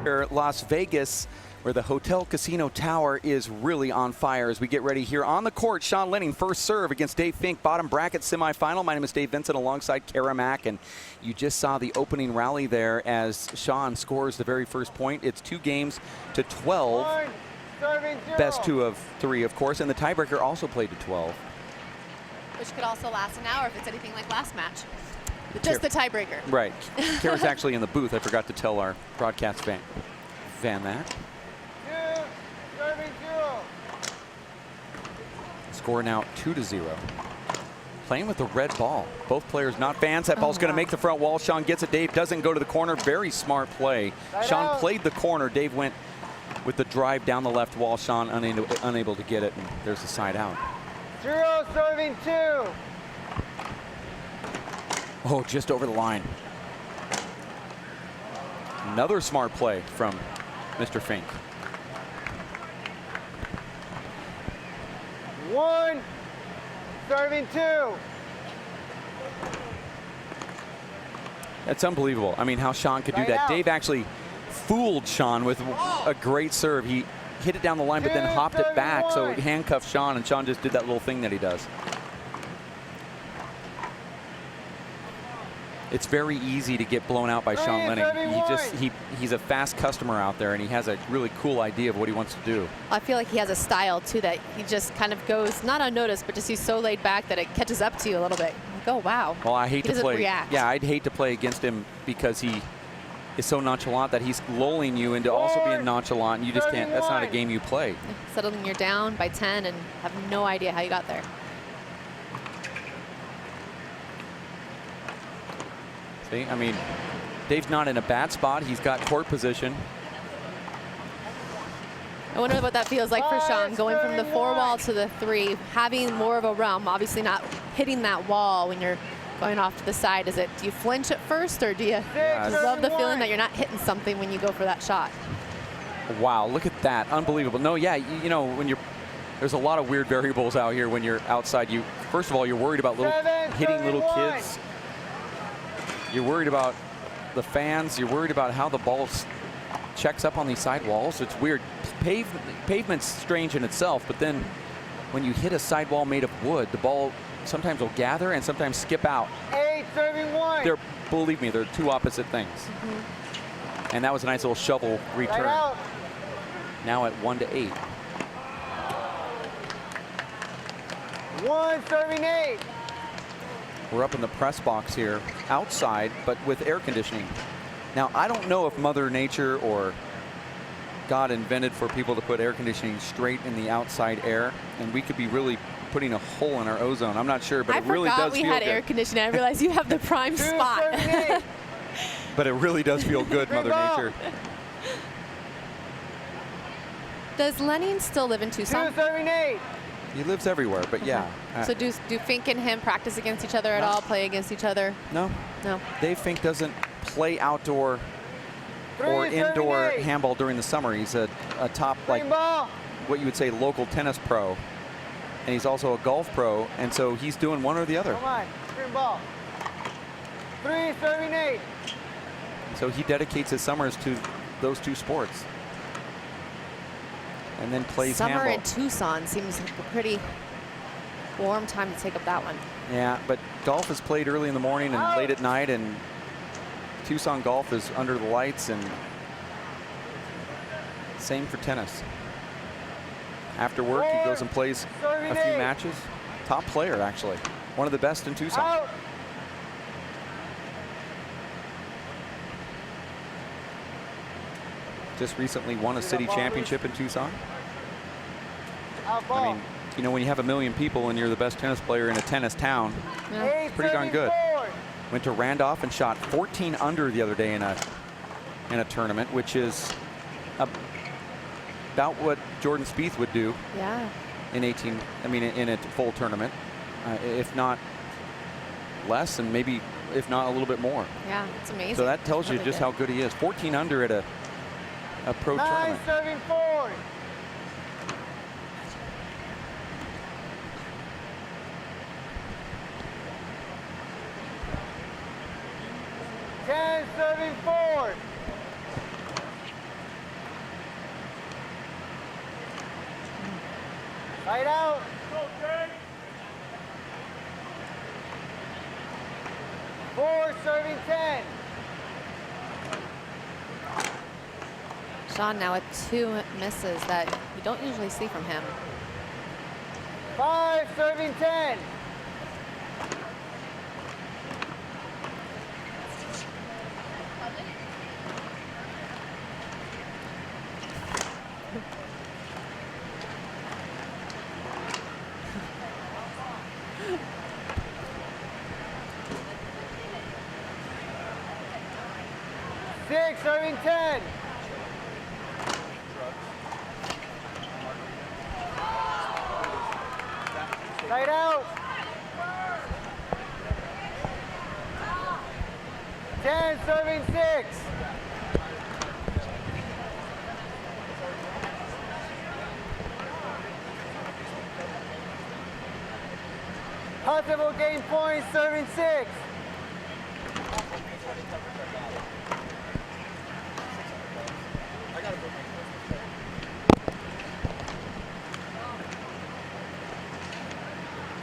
Las Vegas, where the Hotel Casino Tower is really on fire as we get ready here on the court. Sean Lenning, first serve against Dave Fink, bottom bracket semifinal. My name is Dave Vincent alongside Kara Mack, and you just saw the opening rally there as Sean scores the very first point. It's 2 games to 12. Best 2 of 3, of course, and the tiebreaker also played to 12. Which could also last an hour if it's anything like last match. Just the tiebreaker. Right. Kara's actually in the booth. I forgot to tell our broadcast fan that. Score now 2-0. Playing with the red ball. Both players not fans. That ball's going to make the front wall. Sean gets it. Dave doesn't go to the corner. Very smart play. Sean played the corner. Dave went with the drive down the left wall. Sean unable to get it. And there's the side out. 0 serving 2. Oh, just over the line. Another smart play from Mr. Fink. 1 serving 2. That's unbelievable. I mean, how Sean could do that. Dave actually fooled Sean with a great serve. He hit it down the line, but then hopped it back, so it handcuffed Sean, and Sean just did that little thing that he does. It's very easy to get blown out by Sean Lenning. He's a fast customer out there, and he has a really cool idea of what he wants to do. I feel like he has a style too that he just kind of goes not unnoticed, but just he's so laid back that it catches up to you a little bit. Like, oh wow. Well, I hate to play. React. Yeah, I'd hate to play against him because he is so nonchalant that he's lulling you into also being nonchalant, and you just can't. That's not a game you play. Suddenly you're down by 10 and have no idea how you got there. See, I mean, Dave's not in a bad spot. He's got court position. I wonder what that feels like for Sean, going from the 4 wall to the 3, having more of a realm, obviously not hitting that wall when you're going off to the side. Do you flinch at first, or do you love the feeling that you're not hitting something when you go for that shot? Wow, look at that. Unbelievable. No, yeah, you know, when there's a lot of weird variables out here when you're outside. First of all, you're worried about hitting little kids. You're worried about the fans. You're worried about how the ball checks up on these sidewalls. It's weird. Pavement's strange in itself, but then when you hit a sidewall made of wood, the ball sometimes will gather and sometimes skip out. 8 serving 1. Believe me, they're 2 opposite things. And that was a nice little shovel return. Now at 1-8. 1 serving 8. We're up in the press box here, outside, but with air conditioning. Now, I don't know if Mother Nature or God invented for people to put air conditioning straight in the outside air, and we could be really putting a hole in our ozone. I'm not sure, but it really does feel good. I forgot we had air conditioning. I realized you have the prime spot. But it really does feel good, Mother Nature. Does Lenning still live in Tucson? 2 serving 8. He lives everywhere, but yeah. So do Fink and him practice against each other at all, play against each other? No. No. Dave Fink doesn't play outdoor or indoor handball during the summer. He's a top, like, what you would say, local tennis pro. And he's also a golf pro, and so he's doing one or the other. Come on, green ball. 3 serving 8. So he dedicates his summers to those 2 sports. And then plays handball. Summer in Tucson seems like a pretty warm time to take up that one. Yeah, but golf is played early in the morning and late at night, and Tucson golf is under the lights, and same for tennis. After work, he goes and plays a few matches. Top player, actually. One of the best in Tucson. Just recently won a city championship in Tucson. I mean, you know, when you have 1 million people and you're the best tennis player in a tennis town, it's pretty darn good. Went to Randolph and shot 14 under the other day in a tournament, which is about what Jordan Spieth would do. Yeah. In a full tournament, if not less, and maybe if not a little bit more. Yeah, it's amazing. So that tells you just how good he is. 14 under at a pro tournament. 9 serving 4. 10 serving 4. Side out. 4 serving 10. Sean now with 2 misses that you don't usually see from him. 5 serving 10. Six serving 10. Side out. 10 serving 6. Hudson will gain points serving 6.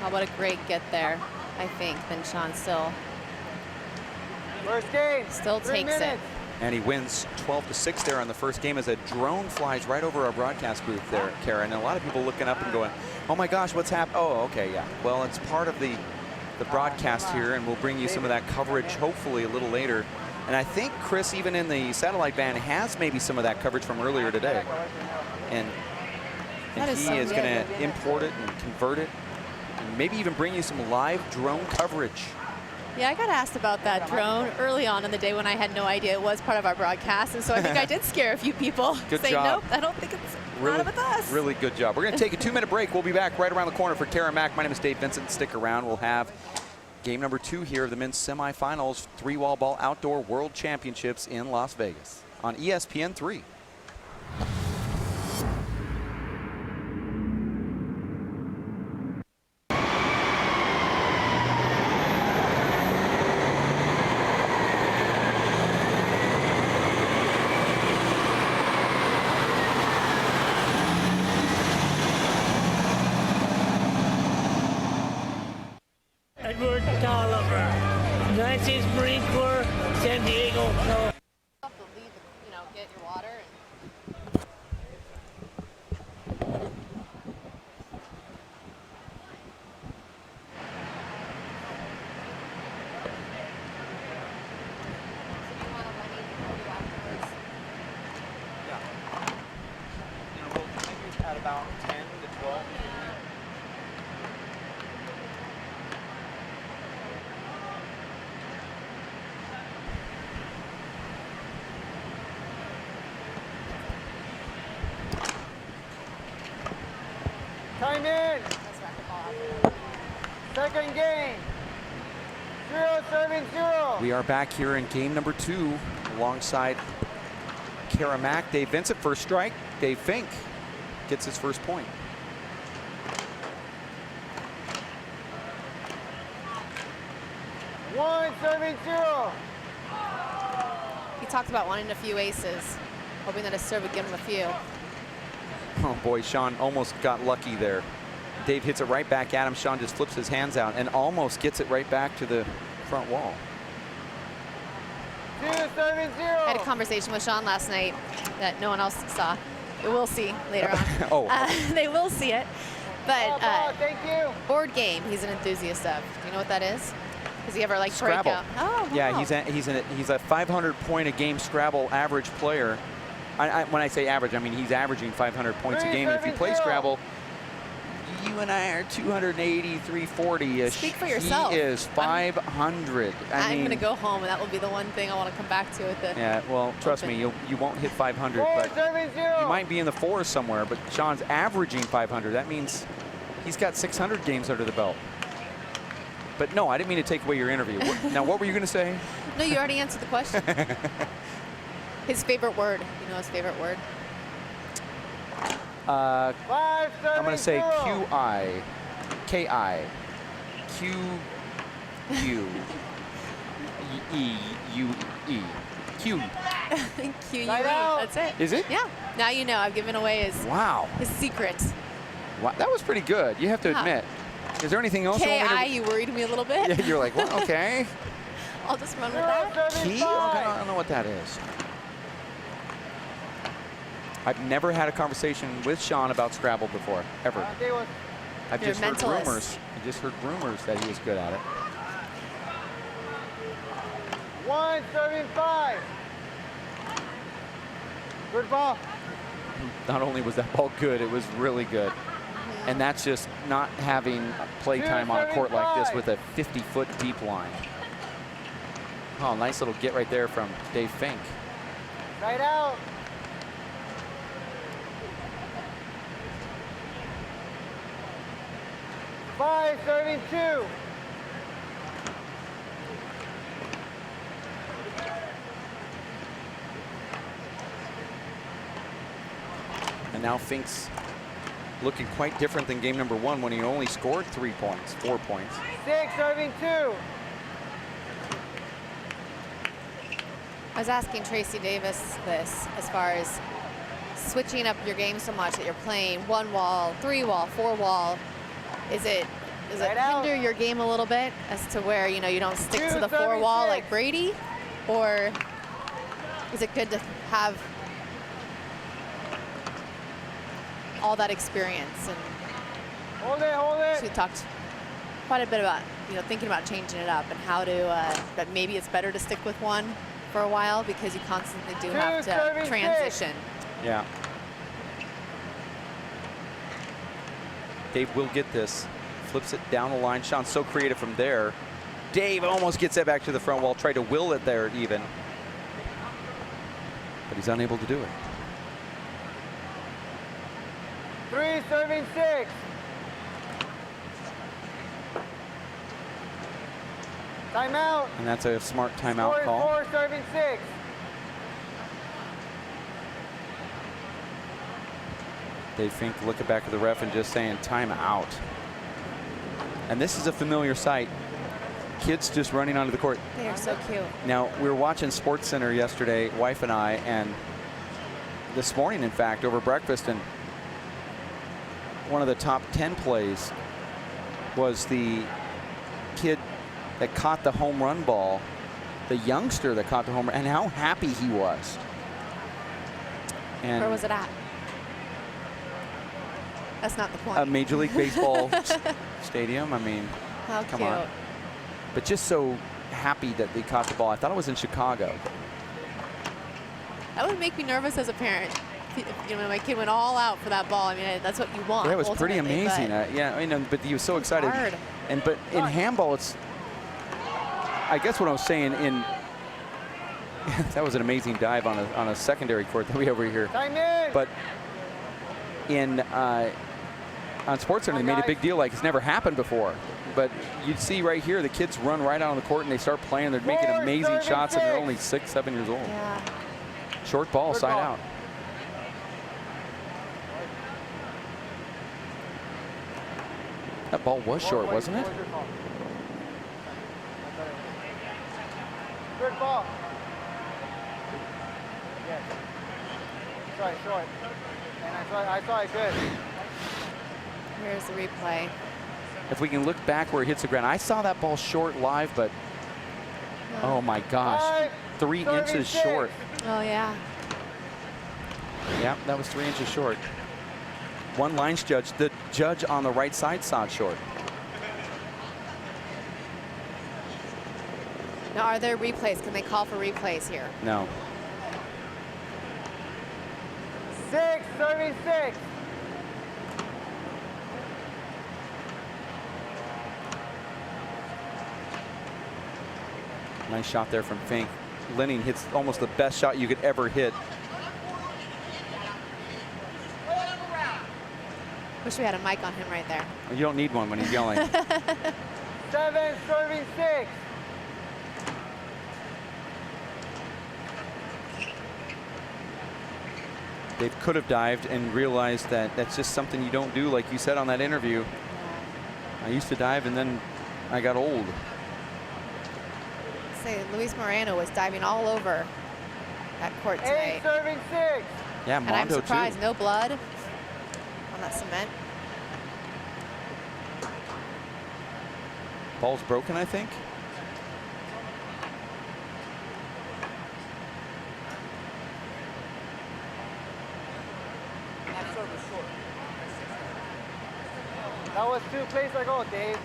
Oh, what a great get there, I think. Then Sean still First game. Still 3 takes it. minutes. And he wins 12-6 there on the first game as a drone flies right over our broadcast booth there, Kara. And a lot of people looking up and going, oh my gosh, what's happened? Oh, okay, yeah. Well, it's part of the broadcast here, and we'll bring you some of that coverage hopefully a little later. And I think Chris, even in the satellite band, has maybe some of that coverage from earlier today. And That is he so is good. going to import it and convert it, and maybe even bring you some live drone coverage. Yeah, I got asked about that drone early on in the day when I had no idea it was part of our broadcast, and so I think I did scare a few people. Good saying, job. nope, I don't think it's Really, not with us. really good job. We're going to take a 2-minute break. We'll be back right around the corner for Kara Mack. My name is Dave Vincent. Stick around. We'll have game number 2 here of the men's semifinals, 3-wall ball outdoor world championships in Las Vegas on ESPN 3. Edward Tolliver, United States Marine Corps, San Diego. No. Get your water. We'll continue at about 10 to 12. Time in. Second game. 0 serving 0. We are back here in game number 2 alongside Kara Mack, Dave Vincent. First strike, Dave Fink gets his first point. One serving 0. He talked about wanting a few aces, hoping that his serve would give him a few. Oh boy, Sean almost got lucky there. Dave hits it right back at him. Sean just flips his hands out and almost gets it right back to the front wall. 2 serving 0. I had a conversation with Sean last night that no one else saw. They will see later on. Oh. They will see it. But Ball, thank you. board game, he's an enthusiast of. Do you know what that is? Does he ever like Scrabble. break out? Oh, wow. Yeah, he's a 500 point a game Scrabble average player. When I say average, I mean he's averaging 500 points a game. And if you play Scrabble, you and I are 280, 340-ish. Speak for yourself. He is 500. I'm going to go home, and that will be the one thing I want to come back to with the. Yeah, well, trust me, you won't hit 500, 4 but serving 0. you might be in the 4s somewhere. But Sean's averaging 500. That means he's got 600 games under the belt. But no, I didn't mean to take away your interview. Now, what were you going to say? No, you already answered the question. His favorite word. You know his favorite word? 5 serving I'm going to say 0. QI, KI, QU, EUE, Q. QUE. Side out. That's it. Is it? Yeah. Now you know. I've given away his Wow. secret. Wow, that was pretty good. You have to admit. Is there anything else? You worried me a little bit. Yeah, you're like, well, okay. I'll just run with that. Key? Okay, I don't know what that is. I've never had a conversation with Sean about Scrabble before, ever. I've just heard rumors. I just heard rumors that he was good at it. 175. Good ball. Not only was that ball good, it was really good. And that's just not having play time on a court like this with a 50-foot deep line. Oh, nice little get right there from Dave Fink. Right out. Five, serving 2. And now Fink's looking quite different than game number 1 when he only scored 4 points. 6, serving 2. I was asking Tracy Davis this as far as switching up your game so much that you're playing 1 wall, 3 wall, 4 wall. Does it hinder your game a little bit as to where, you know, you don't stick to the 4 wall like Brady? Or is it good to have all that experience? And hold it. we talked quite a bit about, you know, thinking about changing it up and how to, that maybe it's better to stick with 1 for a while because you constantly do have to transition. Yeah. Dave will get this. Flips it down the line. Sean's so creative from there. Dave almost gets it back to the front wall. Tried to will it there even. But he's unable to do it. 3, serving 6. Timeout. And that's a smart timeout call. 4, serving 6. Dave Fink looking back at the ref and just saying timeout. And this is a familiar sight. Kids just running onto the court. They are so cute. Now, we were watching Sports Center yesterday, wife and I, and this morning, in fact, over breakfast, and one of the top 10 plays was the kid that caught the home run ball, the youngster that caught the home run, and how happy he was. And where was it at? That's not the point. A Major League Baseball stadium. I mean, how come cute. on. But just so happy that they caught the ball. I thought it was in Chicago. That would make me nervous as a parent. If, you know, my kid went all out for that ball. I mean, that's what you want. Yeah, it was pretty amazing. But Yeah, I know, but he was so excited. hard. And but in handball, it's. I guess what I was saying in. That was an amazing dive on a secondary court that we have over here. Time in. But in on SportsCenter, they made a big deal like it's never happened before. But you'd see right here, the kids run right out on the court and they start playing. They're making amazing shots, and they're only 6, 7 years old. Yeah. Short ball, side out. That ball was short, wasn't it? Good ball. Yes. Sorry, short. And I saw it good. Here's the replay. If we can look back where it hits the ground, I saw that ball short live, but oh my gosh, 3 inches short. Oh, yeah. Yeah, that was 3 inches short. One lines judge, the judge on the right side saw it short. Now, are there replays? Can they call for replays here? No. 6, 36. Nice shot there from Fink. Lenning hits almost the best shot you could ever hit. Wish we had a mic on him right there. You don't need one when he's yelling. 7, serving 6. Dave could have dived and realized that that's just something you don't do, like you said on that interview. I used to dive and then I got old. Say Luis Moreno was diving all over that court tonight. 8, serving 6. Yeah, And I'm Mondo surprised, too. no blood on that cement. Ball's broken, I think. That was 2 plays ago, Dave.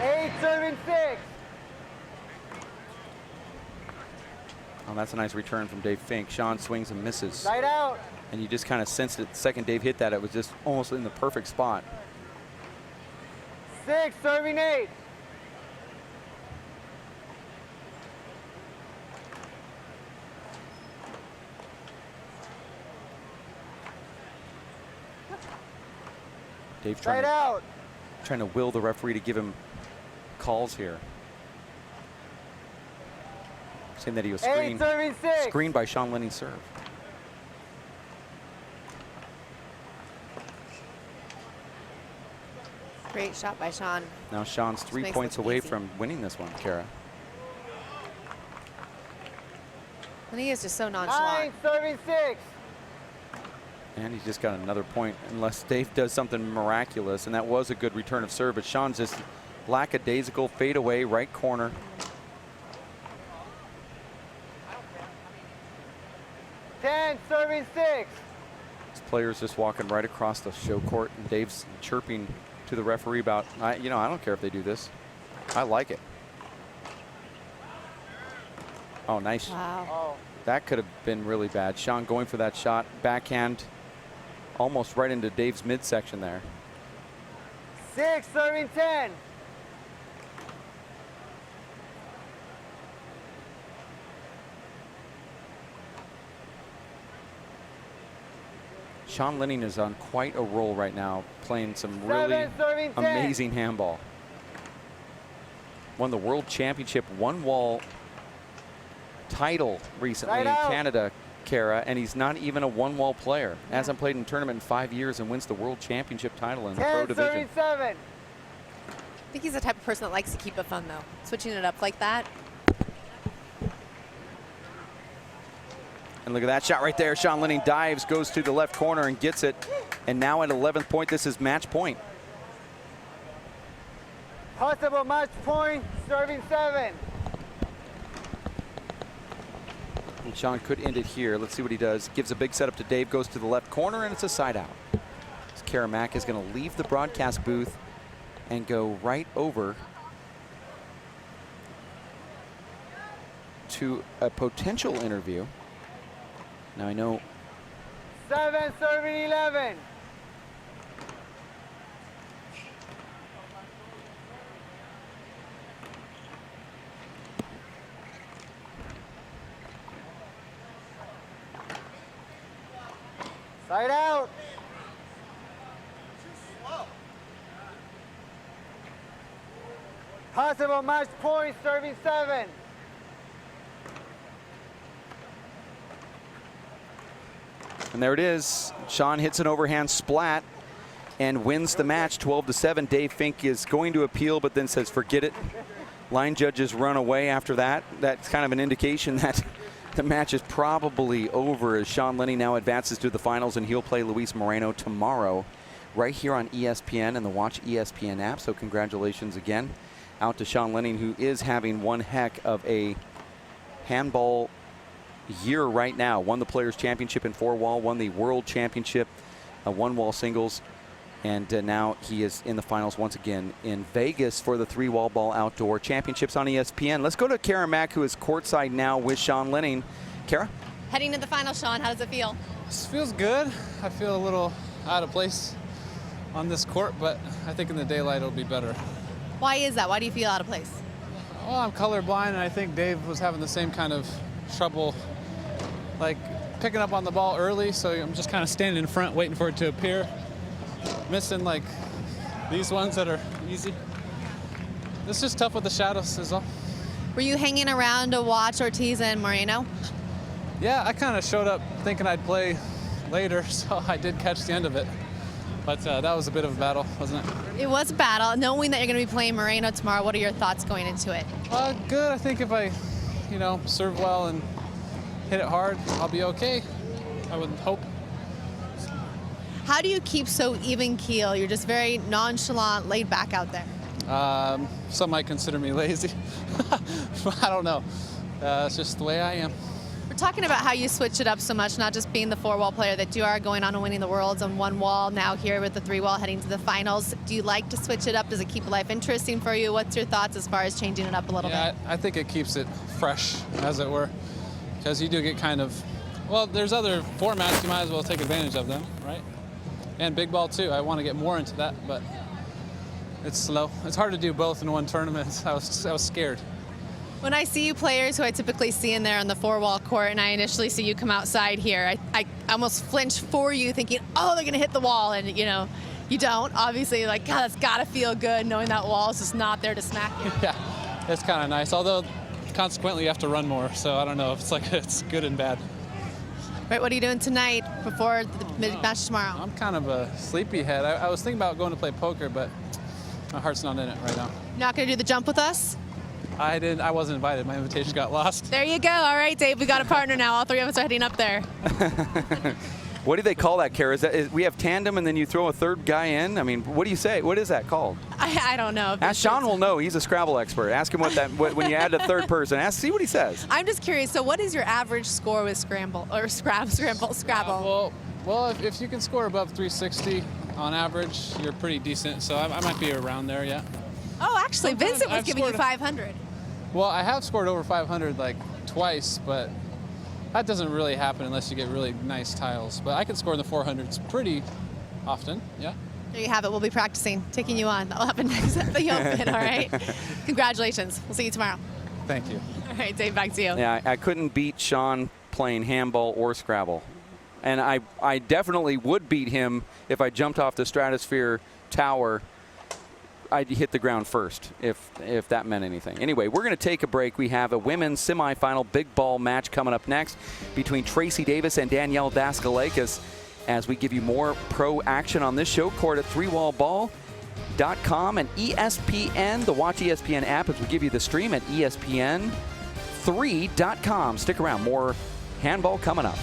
8, serving 6. Oh, that's a nice return from Dave Fink. Sean swings and misses. Right out. And you just kind of sensed it the second Dave hit that. It was just almost in the perfect spot. 6, serving 8. Dave Right out. trying to will the referee to give him calls here. Saying that he was 8, serving 6. screened by Sean Lenning's serve. Great shot by Sean. Now Sean's 3 makes points it away easy. from winning this one, Kara. And he is just so 9, nonchalant. serving 6. And he's just got another point, unless Dave does something miraculous. And that was a good return of serve, but Sean's just lackadaisical, fade away, right corner. Serving 6. This player's just walking right across the show court, and Dave's chirping to the referee about, I don't care if they do this. I like it. Oh, nice. Wow. Oh. That could have been really bad. Sean going for that shot, backhand, almost right into Dave's midsection there. 6, serving 10. Sean Lenning is on quite a roll right now, playing some 7, really serving 10. amazing handball. Won the World Championship one-wall title recently Right in out. Canada, Kara, and he's not even a one-wall player. Hasn't played in a tournament in 5 years and wins the World Championship title in the pro 10, division. serving 7. I think he's the type of person that likes to keep it fun, though. Switching it up like that. And look at that shot right there. Sean Lenning dives, goes to the left corner and gets it. And now at 11th point, this is match point. Possible match point, serving 7. And Sean could end it here. Let's see what he does. Gives a big setup to Dave, goes to the left corner, and it's a side out. So Kara Mack is going to leave the broadcast booth and go right over to a potential interview. Now I know 7, serving 11. Side out. Possible match point, serving 7. And there it is. Sean hits an overhand splat and wins the match 12-7. Dave Fink is going to appeal, but then says, forget it. Line judges run away after that. That's kind of an indication that the match is probably over, as Sean Lenning now advances to the finals, and he'll play Luis Moreno tomorrow right here on ESPN and the Watch ESPN app. So congratulations again out to Sean Lenning, who is having one heck of a handball year right now. Won the Players Championship in 4-wall, won the World Championship one-wall singles, and now he is in the finals once again in Vegas for the 3-wall ball outdoor championships on ESPN. Let's go to Kara Mack, who is courtside now with Sean Lenning. Kara? Heading to the final, Sean, how does it feel? This feels good. I feel a little out of place on this court, but I think in the daylight it'll be better. Why is that? Why do you feel out of place? Well, I'm colorblind, and I think Dave was having the same kind of trouble, like picking up on the ball early, so I'm just kind of standing in front waiting for it to appear. Missing like these ones that are easy. It's just tough with the shadows is all. Were you hanging around to watch Ortiz and Moreno? Yeah, I kind of showed up thinking I'd play later, so I did catch the end of it. But that was a bit of a battle, wasn't it? It was a battle. Knowing that you're going to be playing Moreno tomorrow, what are your thoughts going into it? Good. I think if I, serve well and hit it hard, I'll be okay. I would hope. How do you keep so even keel? You're just very nonchalant, laid back out there. Some might consider me lazy. I don't know. It's just the way I am. We're talking about how you switch it up so much, not just being the 4-wall player that you are, going on and winning the Worlds on 1 wall, now here with the 3-wall heading to the finals. Do you like to switch it up? Does it keep life interesting for you? What's your thoughts as far as changing it up a little bit? I think it keeps it fresh, as it were, because you do get kind of, well, there's other formats, you might as well take advantage of them, right? And big ball too. I want to get more into that, but it's slow. It's hard to do both in one tournament. I was scared. When I see you players who I typically see in there on the 4-wall court, and I initially see you come outside here, I almost flinch for you, thinking, oh, they're going to hit the wall, and you know, you don't. Obviously, you're like, God, that's got to feel good knowing that wall is just not there to smack you. Yeah, it's kind of nice. Although, consequently, you have to run more, so I don't know if it's good and bad. Right, what are you doing tonight before the mid-match tomorrow? I'm kind of a sleepyhead. I was thinking about going to play poker, but my heart's not in it right now. You're not going to do the jump with us? I wasn't invited. My invitation got lost. There you go. All right, Dave, we got a partner now. All 3 of us are heading up there. What do they call that, Kara? We have tandem and then you throw a third guy in? I mean, what do you say? What is that called? I don't know. Ask Sean will know. He's a Scrabble expert. Ask him when you add a third person. See what he says. I'm just curious. So what is your average score with Scramble or Scrabble? Well, if you can score above 360 on average, you're pretty decent. So I might be around there, yeah. Oh, actually, Sometimes Vincent was I've giving you scored 500. Well, I have scored over 500 like twice, but that doesn't really happen unless you get really nice tiles. But I can score in the 400s pretty often, yeah. There you have it. We'll be practicing, taking you on. That'll happen next at the Open, all right? Congratulations. We'll see you tomorrow. Thank you. All right, Dave, back to you. Yeah, I couldn't beat Sean playing handball or Scrabble. And I definitely would beat him if I jumped off the Stratosphere Tower. I'd hit the ground first, if that meant anything. Anyway, we're going to take a break. We have a women's semifinal big ball match coming up next between Tracy Davis and Danielle Daskalakis as we give you more pro action on this show. Court at thruwallball.com and ESPN, the Watch ESPN app, as we give you the stream at ESPN3.com. Stick around. More handball coming up.